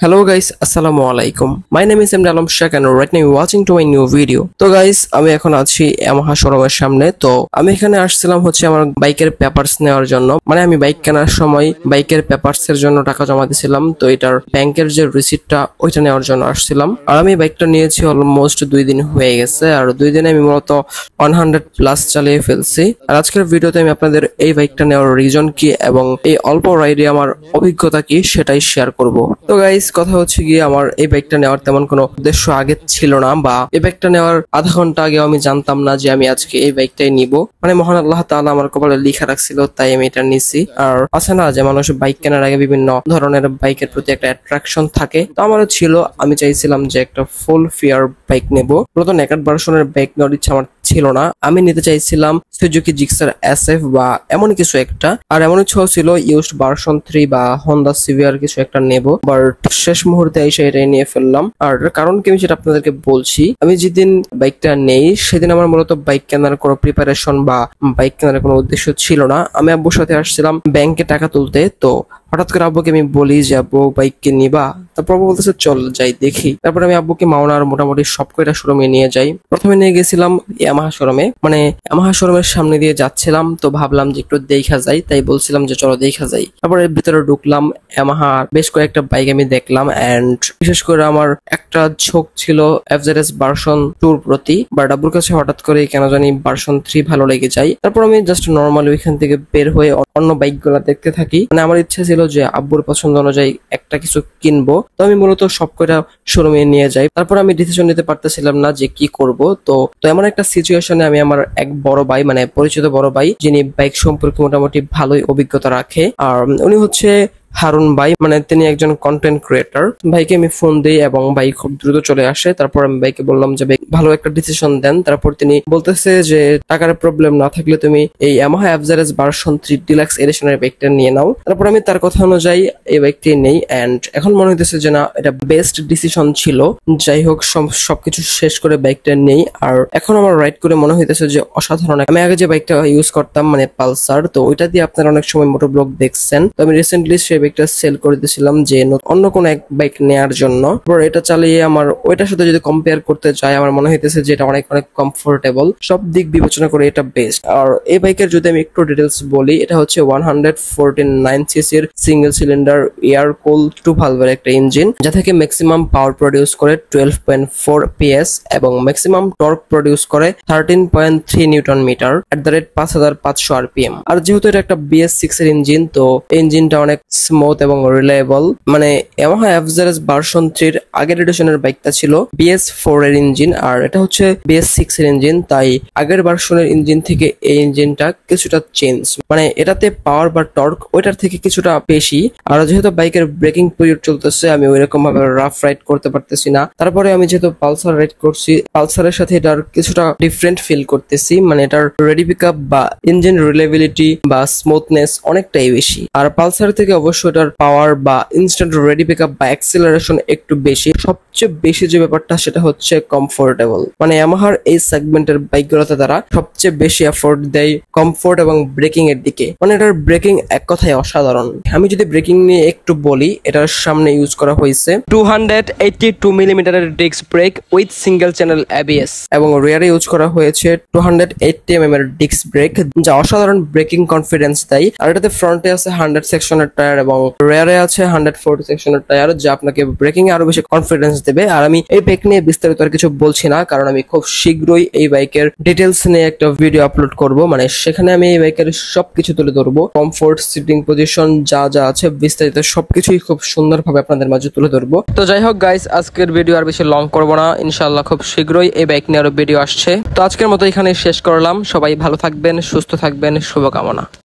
Hello guys, Assalamu alaikum. My name is Emre Alam Shak and right now you're watching to my new video. তো guys, আমি এখন আছি Yamaha শোরুমের সামনে। তো আমি এখানে আসছিলাম হচ্ছে আমার বাইকের পেপারস নেওয়ার জন্য। মানে আমি বাইক কেনার সময় বাইকের পেপারস এর জন্য টাকা জমা দিয়েছিলাম। তো এটার ব্যাংকের যে রিসিপ্টটা ওইটা নেওয়ার জন্য আসছিলাম। আর আমি বাইকটা নিয়েছি অলমোস্ট 2 দিন হয়ে গেছে। আর 2 দিনে আমি মূলত 100 প্লাস চালিয়ে ফেলছি। আর আজকের ভিডিওতে আমি আপনাদের এই বাইকটা নেওয়ার রিজন কি এবং এই অল্প রাইডে আমার অভিজ্ঞতা কি সেটাই শেয়ার করব। তো গাইস কথা হচ্ছে গিয়ে আমার এই বাইকটা নেওয়ার তেমন কোনো উদ্দেশ্য আগে ছিল না, বা এই বাইকটা নেওয়ার আধা ঘন্টা আগে আমি জানতাম না যে আমি আজকে এই বাইকটাই নিব। মানে মহান আল্লাহ তাআলা আমার কপালে লেখা রাখছিল, তাই আমি এটা নিছি। আর আছে না যে মানুষ বাইক কেনার আগে বিভিন্ন ধরনের বাইকের প্রতি একটা অ্যাট্রাকশন থাকে, তো আমারও ছিল। আমি চাইছিলাম যে একটা ফুল ফেয়ার বাইক নেব। মূলত নেকেট ভার্সনের বাইক নেওয়ার ইচ্ছা আমার ছিল না। আমি নিতে চাইছিলাম সুজুকি জিক্সার SF বা এমন কিছু একটা। আর এমন ইচ্ছাও ছিল ইউজড ভার্সন 3 বা হন্ডা সিভিআর কিছু একটা নেব, বাট শেষ মুহূর্তে এসে এটাই নিয়ে ফেললাম। আর কারণ কি আমি সেটা আপনাদেরকে বলছি। আমি যেদিন বাইকটা নেই সেদিন আমার মূলত বাইক কেনার কোনো প্রিপারেশন বা বাইক কেনার কোনো উদ্দেশ্য ছিল না। আমি আব্বুর সাথে আসছিলাম ব্যাংকে টাকা তুলতে। তো হঠাৎ করে আব্বুকে আমি বলি যে আব্বু বাইককে নিবা, তারপর আব্বু বলতেছে চল যাই দেখি। তারপর আমি আব্বুকে মাওনার মোটামুটি সব কয়টা শোরুমে নিয়ে যাই। প্রথমে নিয়ে গেছিলাম ইয়ামাহা শোরুমে, মানে ইয়ামাহা শোরুমের সামনে দিয়ে যাচ্ছিলাম, তো ভাবলাম যে একটু দেখা যাই, তাই বলছিলাম যে চলো দেখা যাই। তারপরে ভিতরে ঢুকলাম, ইয়ামাহা বেশ কয়েকটা বাইক আমি দেখলাম। এন্ড বিশেষ করে আমার একটা ঝোঁক ছিল FZS ভার্সন 2 প্রতি, বাট আব্বুর কাছে হঠাৎ করে কেন জানি ভার্সন 3 ভালো লেগে যায়। তারপর আমি জাস্ট নর্মালি ওইখান থেকে বের হয়ে অন্য বাইক গুলা দেখতে থাকি। মানে আমার ইচ্ছা ছিল যে আব্বুর পছন্দ অনুযায়ী একটা কিছু কিনবো। তো আমি মূলত সব কয়টা শোরুমে নিয়ে যাই। তারপর আমি ডিসিশন নিতে পারতেছিলাম না যে কি করব। তো এমন একটা সিচুয়েশনে আমি আমার এক বড় ভাই, মানে পরিচিত বড় ভাই, যিনি বাইক সম্পর্কে মোটামুটি ভালোই অভিজ্ঞতা রাখে, আর উনি হচ্ছে হারুন ভাই, মানে তিনি একজন কন্টেন্ট ক্রিয়েটর। ভাইকে আমি ফোন দিই এবং ভাই খুব দ্রুত চলে আসে। তারপর আমি ভাইকে বললাম যে ভাই ভালো একটা ডিসিশন দেন। তারপর তিনি বলতেছে যে টাকার প্রবলেম না থাকলে তুমি এই ইয়ামাহা FZS ভার্সন 3 ডিলাক্স এডিশনের বাইকটা নিয়ে নাও। তারপর আমি তার কথা অনুযায়ী এই বাইকটি নেই। এন্ড এখন মনে হইতেছে যে না, এটা বেস্ট ডিসিশন ছিল। যাই হোক, সবকিছু শেষ করে বাইকটা নেই। আর এখন আমার রাইড করে মনে হইতেছে যে অসাধারণ। আমি আগে যে বাইকটা ইউজ করতাম মানে পালসার, তো ওইটা দিয়ে আপনারা অনেক সময় মোটর ব্লগ দেখছেন। তো আমি রিসেন্টলি সেই বাইকটা সেল করে দিয়েছিলাম যে অন্য কোনো এক বাইক নেয়ার জন্য। এটা চালিয়ে আমার ওইটার সাথে যদি কম্পেয়ার করতে চাই, আমার মনে হইতেছে যে এটা অনেক অনেক কমফোর্টেবল। সব দিক বিবেচনা করে এটা বেস্ট। আর এই বাইকের যদি আমি একটু ডিটেলস বলি, এটা হচ্ছে 149 সিসির সিঙ্গেল সিলিন্ডার এয়ার কুল 2 ভালভের একটা ইঞ্জিন, যা থেকে ম্যাক্সিমাম পাওয়ার প্রডিউস করে 12.4 PS এবং ম্যাক্সিমাম টর্ক প্রডিউস করে 13.3 নিউটন মিটার @ 5500 RPM। আর যেহেতু এটা একটা BS6 এর ইঞ্জিন, তো ইঞ্জিনটা অনেক স্মুথ এবং রিলায়েবল। মানে ইয়ামাহা FZS ভার্সন 3 এর আগের এডিশনের বাইকটা ছিল BS4 এর ইঞ্জিন, আর এটা হচ্ছে BS6 এর ইঞ্জিন। তাই আগের ভার্সনের ইঞ্জিন থেকে এই ইঞ্জিনটা কিছুটা চেঞ্জ, মানে এটাতে পাওয়ার বা টর্ক ওইটার থেকে কিছুটা বেশি। আর যেহেতু বাইকের ব্রেকিং পিরিয়ড চলতেছে, আমি ওইরকম ভাবে রাফ রাইড করতে পারতেছি না। তারপরে আমি যেহেতু পালসার রাইড করছি, পালসারের সাথে এটার কিছুটা ডিফারেন্ট ফিল করতেছি। মানে এটার রেডি পিকআপ বা ইঞ্জিন রিলায়েবিলিটি বা স্মুথনেস অনেকটাই বেশি। আর পালসার থেকে অবশ্যই এটার পাওয়ার বা ইনস্ট্যান্ট রেডি পিকআপ বা অ্যাক্সিলারেশন একটু বেশি। সবচেয়ে বেশি যে ব্যাপারটা সেটা হচ্ছে কমফোর্টেবল। মানে ইয়ামাহার এই সেগমেন্টের বাইকগুলোতে তারা সবচেয়ে বেশি এফোর্ট দেয় কমফোর্ট এবং ব্রেকিং এর দিকে। মানে এটার ব্রেকিং এক কথায় অসাধারণ। আমি যদি ব্রেকিং নিয়ে একটু বলি, এটার সামনে ইউজ করা হয়েছে 282 মিলিমিটারের disc brake with single channel ABS এবং রিয়ারে ইউজ করা হয়েছে 280 mm এর ডিস্ক ব্রেক, যা অসাধারণ ব্রেকিং কনফিডেন্স দেয়। আর এটাতে ফ্রন্টে আছে 100 সেকশনের টায়ার এবং রেয়ারে আছে 140 সেকশনের টায়ার, যা আপনাকে ব্রেকিং এ আরো বেশি কনফিডেন্স দেবে। আর আমি এই বাইক নিয়ে বিস্তারিত আর কিছু বলছি না, কারণ আমি খুব শীঘ্রই এই বাইকের ডিটেলস নিয়ে একটা ভিডিও আপলোড করব। মানে সেখানে আমি এই বাইকের সবকিছু তুলে ধরবো, কমফোর্ট, সিটিং পজিশন যা যা আছে বিস্তারিত সবকিছুই খুব সুন্দরভাবে আপনাদের মাঝে তুলে ধরবো। তো যাই হোক গাইস, আজকের ভিডিও আর বেশি লং করবো না। ইনশাআল্লাহ খুব শীঘ্রই এই বাইক নিয়ে আরো ভিডিও আসছে। তো আজকের মতো এখানে শেষ করলাম। সবাই ভালো থাকবেন, সুস্থ থাকবেন, শুভকামনা।